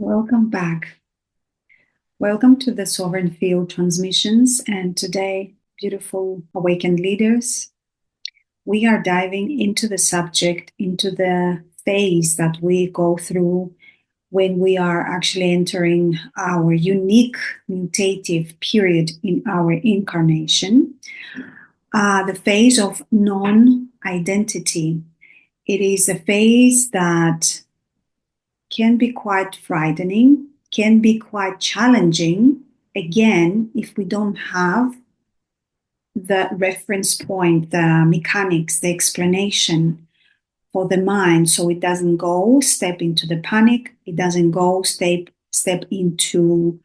Welcome back. Welcome to the Sovereign Field Transmissions. And today, beautiful awakened leaders, we are diving into the subject, into the phase that we go through when we are actually entering our unique mutative period in our incarnation, the phase of non-identity. It is a phase that can be quite frightening, can be quite challenging, again, if we don't have the reference point, the mechanics, the explanation for the mind, so it doesn't go step into the panic, it doesn't go step into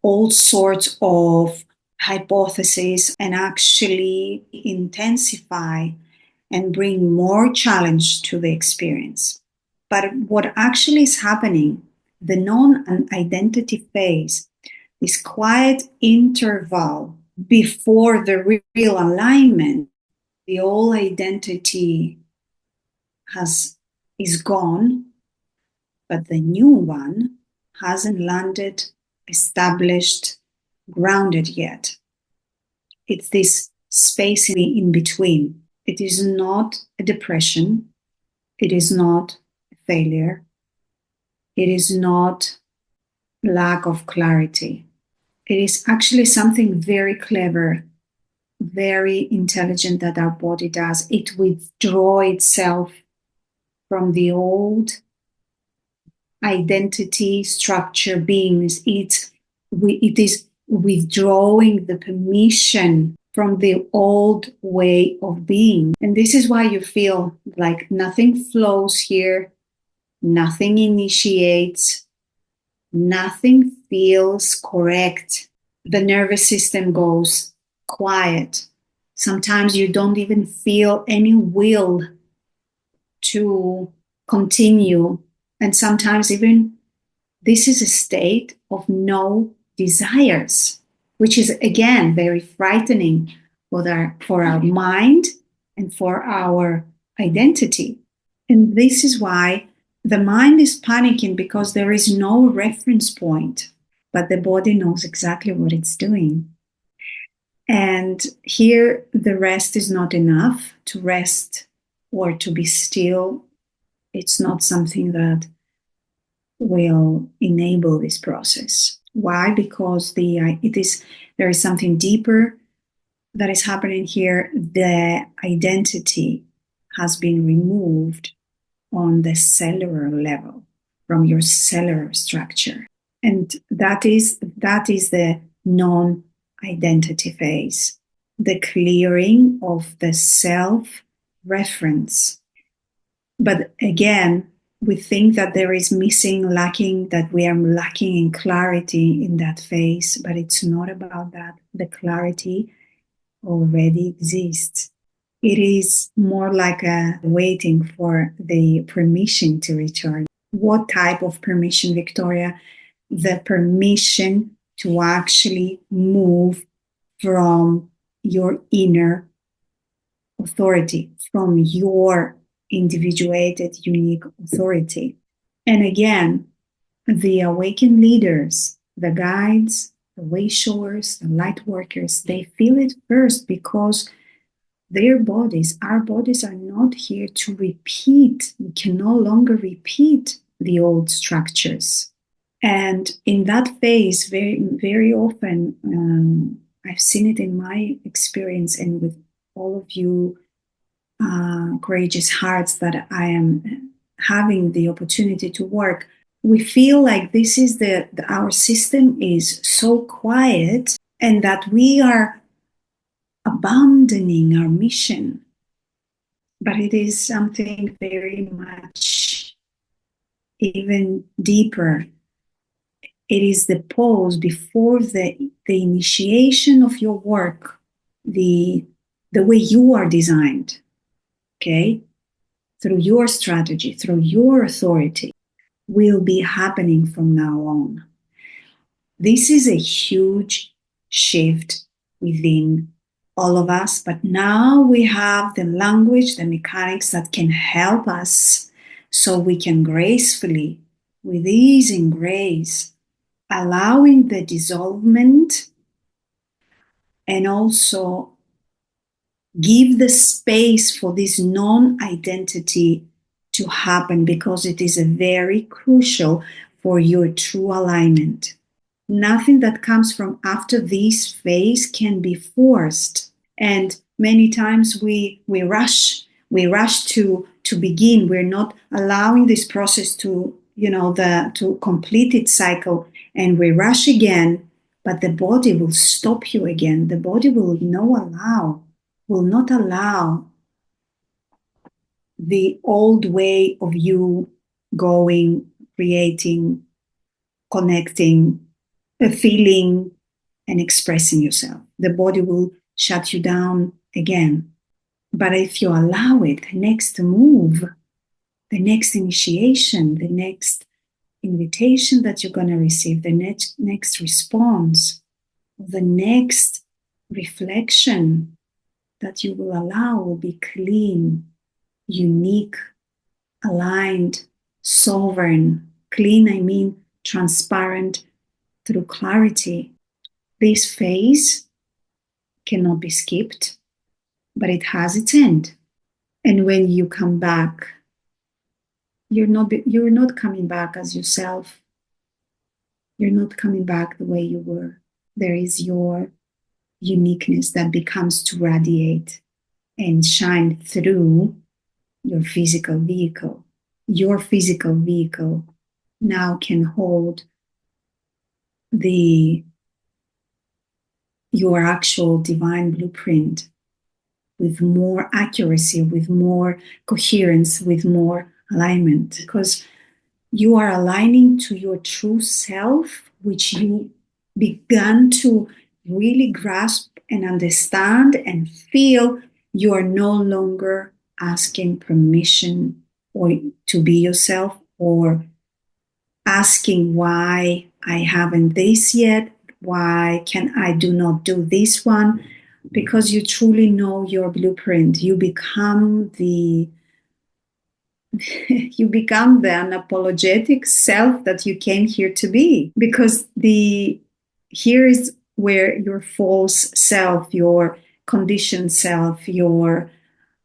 all sorts of hypotheses and actually intensify and bring more challenge to the experience. But what actually is happening, the non-identity phase, this quiet interval before the real alignment, the old identity is gone, but the new one hasn't landed, established, grounded yet. It's this space in between. It is not a depression. It is not failure. It is not lack of clarity. It is actually something very clever, very intelligent that our body does. It withdraws itself from the old identity, structure, beingness. It is withdrawing the permission from the old way of being. And this is why you feel like nothing flows here. Nothing initiates, nothing feels correct. The nervous system goes quiet. Sometimes you don't even feel any will to continue. And sometimes even this is a state of no desires, which is again very frightening for our mind and for our identity. And this is why the mind is panicking, because there is no reference point, but the body knows exactly what it's doing. And here, the rest is not enough. To rest or to be still, it's not something that will enable this process. Why? Because there is something deeper that is happening here. The identity has been removed on the cellular level, from your cellular structure. And that is the non-identity phase, the clearing of the self-reference. But again, we think that there is lacking, that we are lacking in clarity in that phase, but it's not about that. The clarity already exists. It is more like waiting for the permission to return. What type of permission, Victoria? The permission to actually move from your inner authority, from your individuated, unique authority. And again, the awakened leaders, the guides, the way showers, the light workers, they feel it first, because our bodies are not here to repeat. We can no longer repeat the old structures. And in that phase, very, very often, I've seen it in my experience and with all of you courageous hearts that I am having the opportunity to work, we feel like this is our system is so quiet, and that we are abandoning our mission. But it is something very much even deeper. It is the pause before the initiation of your work, the way you are designed, okay, through your strategy, through your authority, will be happening from now on. This is a huge shift within all of us, but now we have the language, the mechanics that can help us, so we can gracefully with ease and grace, allowing the dissolvement, and also give the space for this non-identity to happen, because it is very crucial for your true alignment. Nothing that comes from after this phase can be forced. And many times we rush to begin. We're not allowing this process to, to complete its cycle, and we rush again, but the body will stop you again. The body will not allow the old way of you going, creating, connecting, feeling, and expressing yourself. The body will shut you down again. But if you allow it, the next move, the next initiation, the next invitation that you're going to receive, the next response, the next reflection that you will allow will be clean, unique, aligned, sovereign. Clean, I mean transparent, through clarity. This phase cannot be skipped, but it has its end. And when you come back, you're not coming back as yourself. You're not coming back the way you were. There is your uniqueness that becomes to radiate and shine through your physical vehicle. Your physical vehicle now can hold your actual divine blueprint with more accuracy, with more coherence, with more alignment, because you are aligning to your true self, which you began to really grasp and understand and feel. You are no longer asking permission or to be yourself, or asking why I haven't this yet, why can I do not do this one, because you truly know your blueprint. You become the unapologetic self that you came here to be, because here is where your false self, your conditioned self, your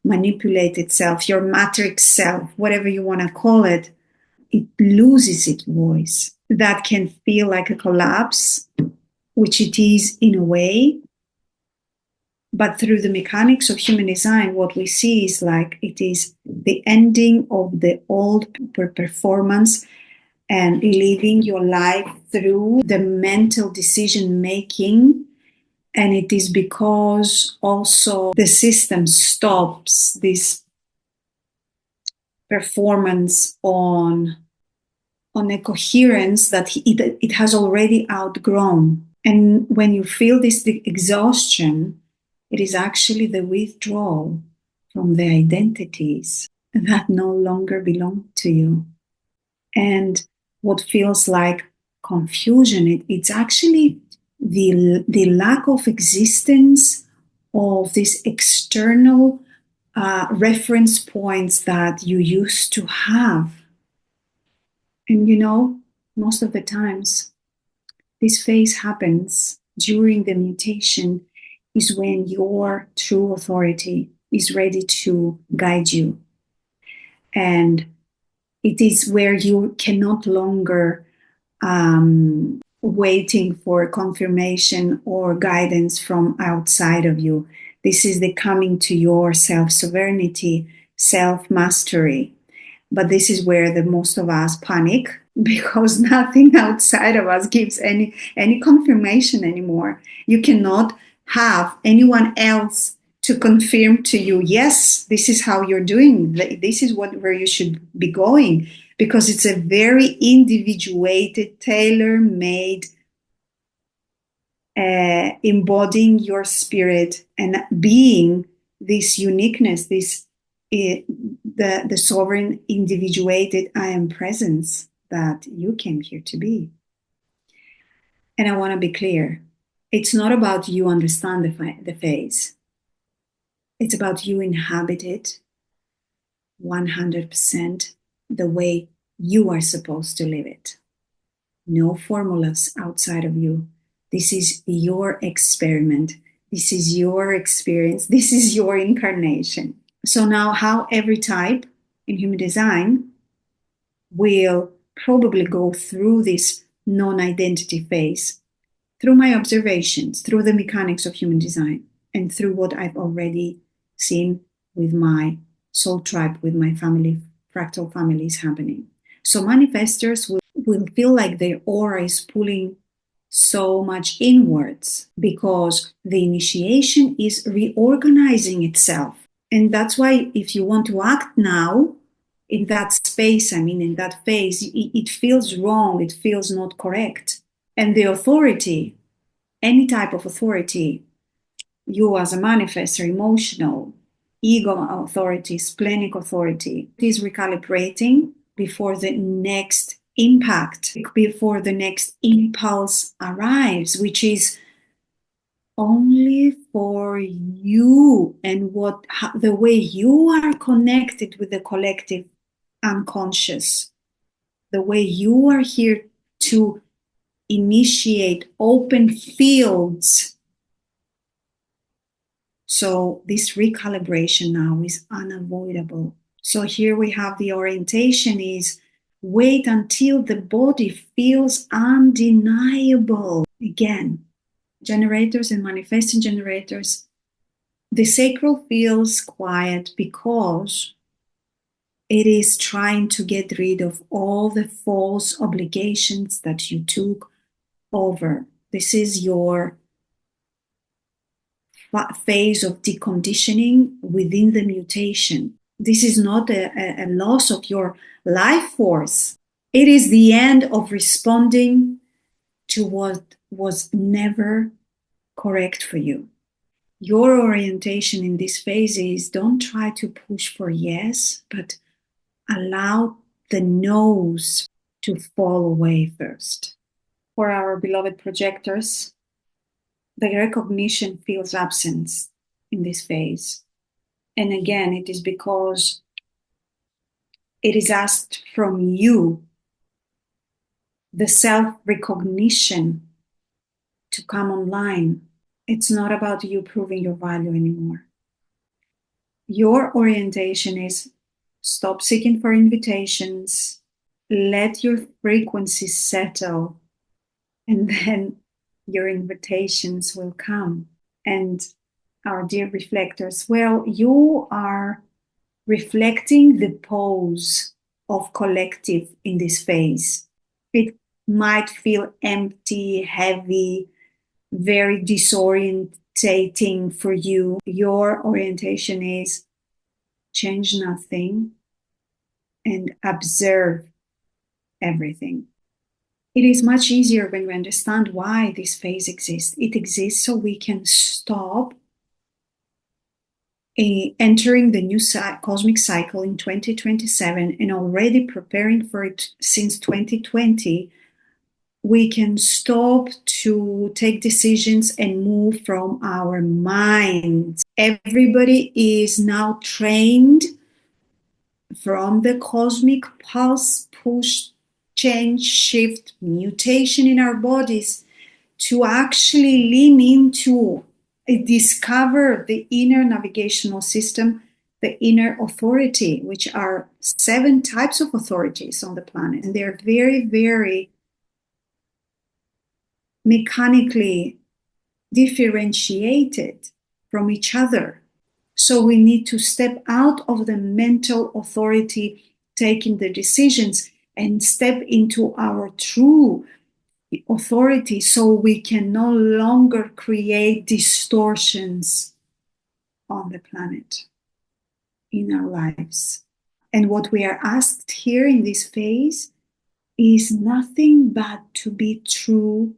manipulated self, your matrix self, whatever you want to call it loses its voice. That can feel like a collapse, which it is in a way. But through the mechanics of human design, what we see is like it is the ending of the old performance and living your life through the mental decision making. And it is because also the system stops this performance on a coherence that it has already outgrown. And when you feel this exhaustion, it is actually the withdrawal from the identities that no longer belong to you. And what feels like confusion, it's actually the lack of existence of these external reference points that you used to have. And most of the times, this phase happens during the mutation, is when your true authority is ready to guide you. And it is where you cannot longer waiting for confirmation or guidance from outside of you. This is the coming to your self-sovereignty, self-mastery. But this is where the most of us panic, because nothing outside of us gives any confirmation anymore. You cannot have anyone else to confirm to you, yes, this is how you're doing, this is where you should be going, because it's a very individuated, tailor-made, embodying your spirit and being this uniqueness, this the sovereign, individuated I am presence that you came here to be. And I want to be clear, it's not about you understand the phase. It's about you inhabit it 100% the way You are supposed to live it. No formulas outside of you. This is your experiment. This is your experience. This is your incarnation. So now how every type in human design will probably go through this non-identity phase through my observations, through the mechanics of human design, and through what I've already seen with my soul tribe, with my family, fractal families happening. So manifestors will feel like their aura is pulling so much inwards because the initiation is reorganizing itself. And that's why if you want to act now in that space, in that phase, it feels wrong, it feels not correct. And the authority, any type of authority, you as a manifestor, emotional, ego authority, splenic authority, is recalibrating before the next impact, before the next impulse arrives, which is only for you and the way you are connected with the collective unconscious, the way you are here to initiate open fields. So this recalibration now is unavoidable. So here we have the orientation is wait until the body feels undeniable. Again, generators and manifesting generators, the sacral feels quiet because it is trying to get rid of all the false obligations that you took over. This is your phase of deconditioning within the mutation. This is not a loss of your life force. It is the end of responding to what was never correct for you. Your orientation in this phase is don't try to push for yes, but allow the no's to fall away first. For our beloved projectors, the recognition feels absence in this phase. And again, it is because it is asked from you the self-recognition to come online. It's not about you proving your value anymore. Your orientation is stop seeking for invitations, let your frequency settle, and then your invitations will come. And our dear reflectors, well, you are reflecting the pose of collective in this phase. It might feel empty, heavy, very disorientating for you. Your orientation is change nothing and observe everything. It is much easier when we understand why this phase exists. It exists so we can stop entering the new cosmic cycle in 2027 and already preparing for it since 2020. We can stop to take decisions and move from our minds. Everybody is now trained from the cosmic pulse, push, change, shift, mutation in our bodies to actually lean into, discover the inner navigational system, the inner authority, which are 7 types of authorities on the planet. And they're very, very mechanically differentiated from each other. So we need to step out of the mental authority taking the decisions and step into our true authority so we can no longer create distortions on the planet in our lives. And what we are asked here in this phase is nothing but to be true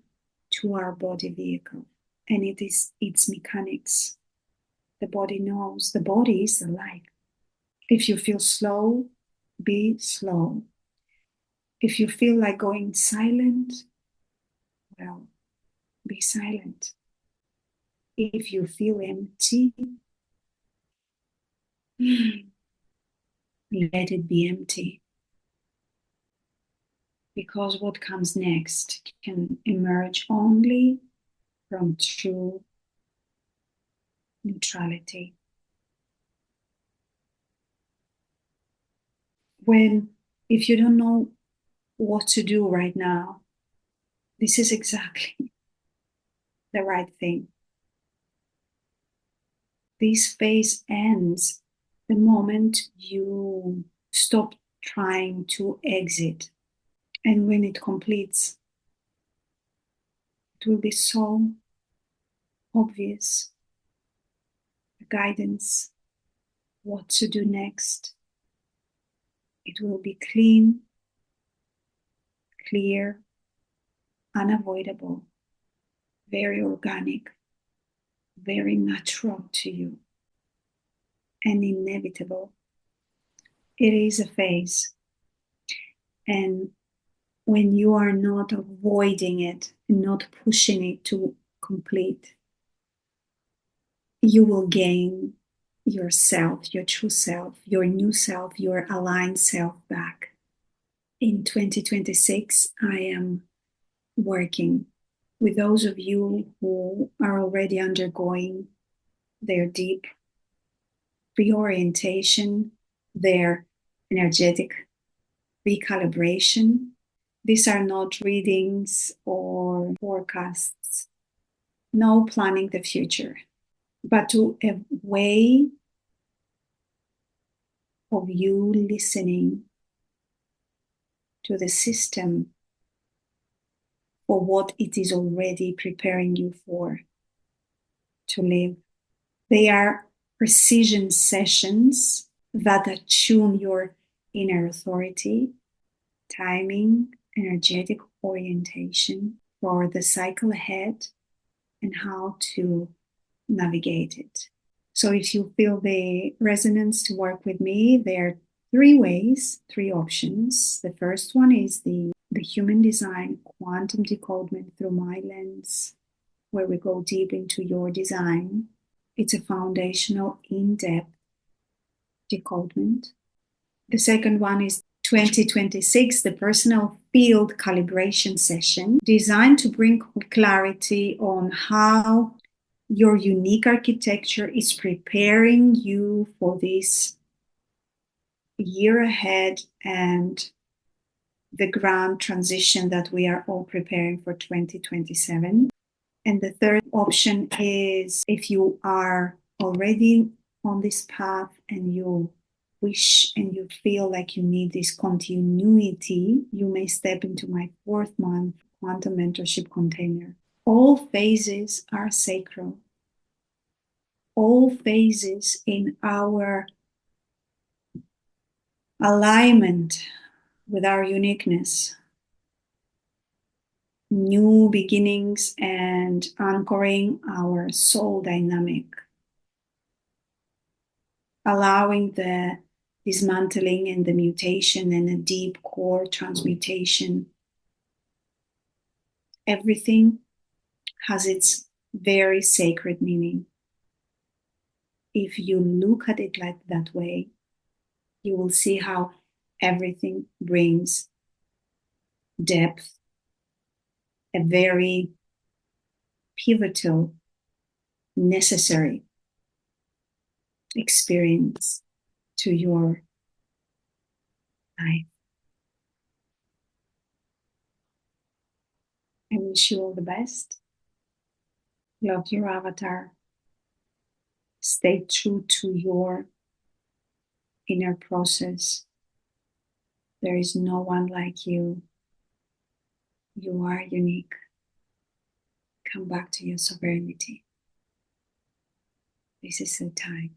to our body vehicle. And it is its mechanics. The body knows. The body is the light. If you feel slow, be slow. If you feel like going silent, well, be silent. If you feel empty, let it be empty. because what comes next can emerge only from true neutrality. If you don't know what to do right now, this is exactly the right thing. This phase ends the moment you stop trying to exit. And when it completes, it will be so obvious, the guidance, what to do next. It will be clean, clear, unavoidable, very organic, very natural to you, and inevitable. It is a phase. And when you are not avoiding it, not pushing it to complete, you will gain yourself, your true self, your new self, your aligned self back. In 2026, I am working with those of you who are already undergoing their deep reorientation, their energetic recalibration. These are not readings or forecasts, no planning the future, but to a way of you listening to the system for what it is already preparing you for to live. They are precision sessions that attune your inner authority, timing, energetic orientation for the cycle ahead and how to navigate it. So if you feel the resonance to work with me, there are 3 ways, 3 options. The first one is the human design quantum decodement through my lens, where we go deep into your design. It's a foundational, in-depth decodement. The second one is 2026, the personal field calibration session, designed to bring clarity on how your unique architecture is preparing you for this year ahead and the grand transition that we are all preparing for 2027. And the third option is if you are already on this path and you wish and you feel like you need this continuity, you may step into my 4th month quantum mentorship container. All phases are sacred. All phases in our alignment with our uniqueness, new beginnings, and anchoring our soul dynamic, allowing the dismantling and the mutation and a deep core transmutation. Everything has its very sacred meaning. If you look at it like that way, you will see how everything brings depth, a very pivotal, necessary experience to your life. I wish you all the best. Love your avatar. Stay true to your inner process. There is no one like you. You are unique. Come back to your sovereignty. This is the time.